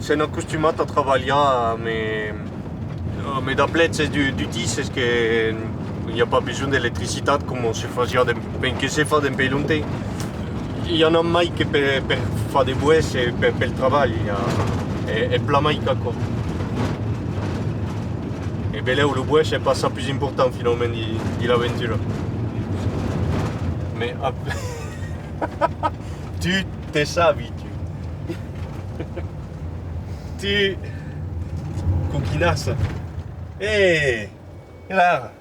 sono accostumato a lavorare, mais d'appelette c'est du 10, c'est qu'il n'y a pas besoin d'électricité comme se faisait que se fait d'un pays longtemps. Il y en a mai que per faire des bouées, c'est per le travail, et plein mai quoi. Et bien là où le bois, c'est pas ça plus important finalement de l'aventure. Mais tu te s'habitues. Tu coquinasse. Hé, là.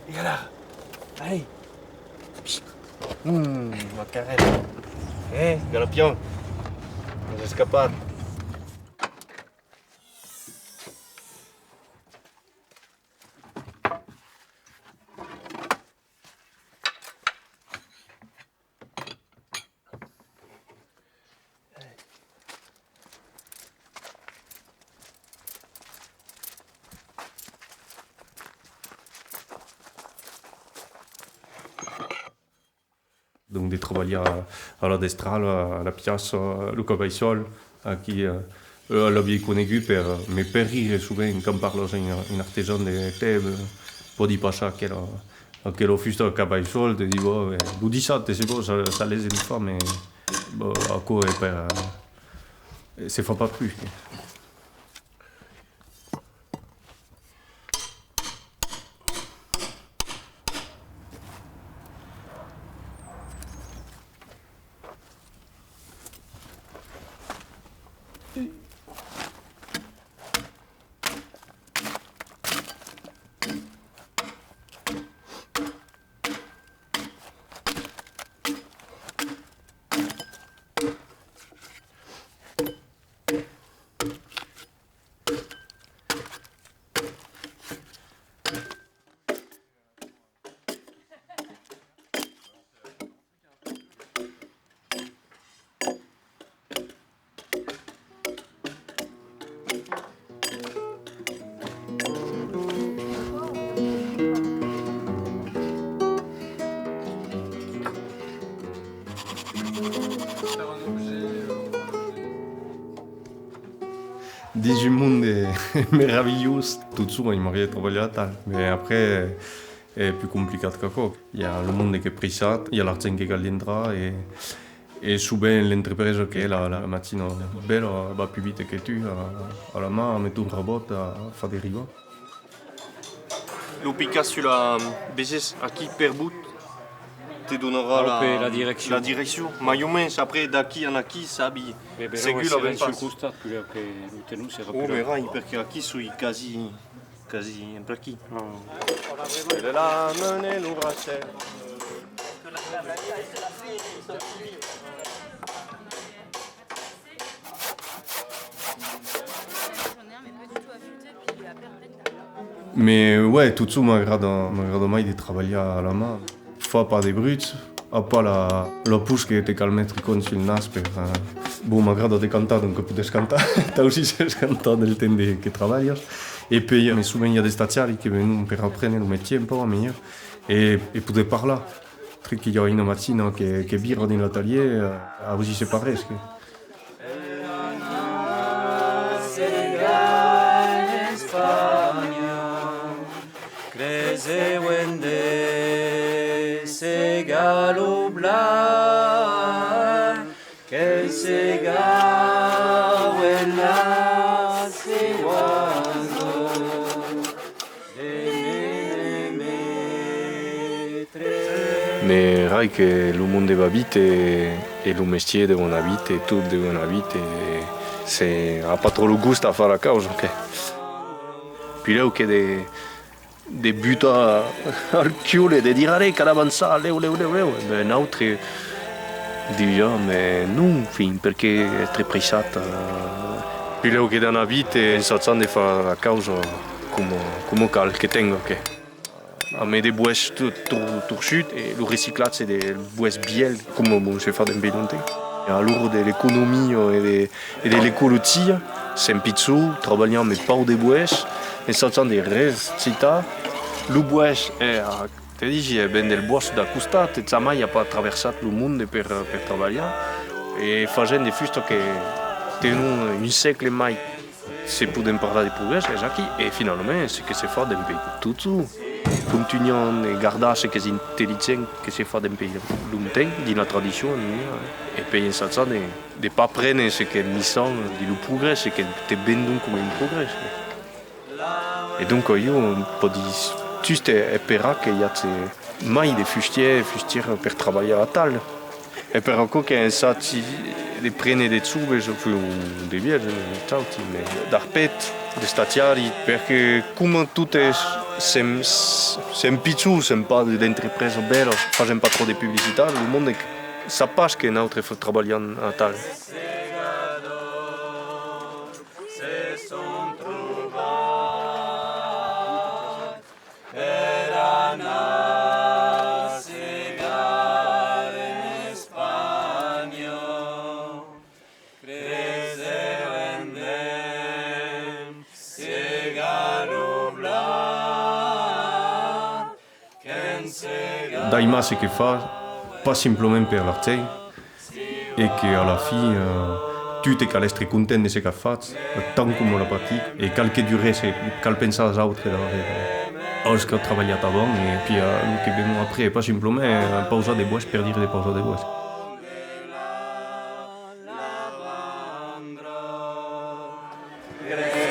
Et là. Allez. Ma caresse. Hé, galopion. Nos escapades. Donc de travailler à la Destral, à la pièce, Luca Baisol, qui l'avait connu per mes pères souvent quand parle un artisan de Thèbes, pour dire pas ça qu'elle office de Cabaisol, te dit bon, vous dites ça, c'est bon, ça les aide pas, mais bon, à quoi c'est pas plus. Dis un monde merveilleux, tout ça, il m'aurait travaillé à tal. Mais après, c'est plus compliqué que quoi. Il y a le monde qui est pris ça, il y a l'artisan qui viendra et souvent l'entreprise qui est la matinée belle va plus vite que tu, à la main, à mettre un robot à faire des rivets. Le piquet sur la baisse à qui per bout te donnera la direction. La direction. Mais au moins, après, d'acquis en acquis, ça habille. C'est que la même chose que nous, c'est Oh, mais rai, perché acquis suis quasi un placchi. Elle est là, menez nous brasser. Mais ouais, tout ça m'agrade de travailler à la main. Fa pas des brutes, a pas la push che te calmetri con sul nas per m'agrada de cantar, donc puedes cantar. T'as aussi ce cantar del temps que traballas. Et puis, mais souvent il y a des statiari qui viennent per apprendre le métier un peu meilleur et poter parler. Truc qu'il y a une mattina che birra dans l'atelier, aussi c'est pareil. Segalo blanc, que segawella seguazo, Mais rai que le monde va vite et le métier de mon vite et tout de mon vite c'est pas trop le goût à faire la cause. Okay. Puis là, ok, des buts al chiule, de dire allez, caravanza, leo. Mais un autre dit mais non, fin, perché è très pressata. Puis là, ok, dans la vite, sto de faire la cause come cal che tengo. Okay. A me des boues tout chute et le recyclage c'est des boues bielles comme je fais dans Belonte. Alors de l'économie et de l'écologie, c'est un pizzo, travaillant mais pas des boues, et sortant des récitats. Le bois est, te dis, ben del bois da costa, te sama, il n'y a pas traversé le monde pour travailler. Et faisant des fustes tenu un siècle mai se podem parlar de progrés és aquí e finalment ce que se fa d'un pays tutto continuant a guardar ce que és intel·ligent que se fa d'un pays longtemps d'una tradició e pensar ça de pas prendre ce que missant de progrés ce que te vendon com un progrés e donc io pot dir just esperar que hi ha mai de fustier per treballar a tal e per acò que un sat de prene de zube fu un de viaggi ciauti me d'arpet de statiari perché come tutte sem picciu sem pas d'entreprise bella facem pas trop de publicitat il monde sapas que notre fa treballant a tal Daima ce que fa, pas simplement per l'arte, e que à la fin tu te cal estre content de ce que fas, tant com la pratique, e cal que dure, cal pensar als autres darrere. Els que ha treballat avant, e puis el que venu après, pas simplement pausar de bois per dir de pausar de bois. Grec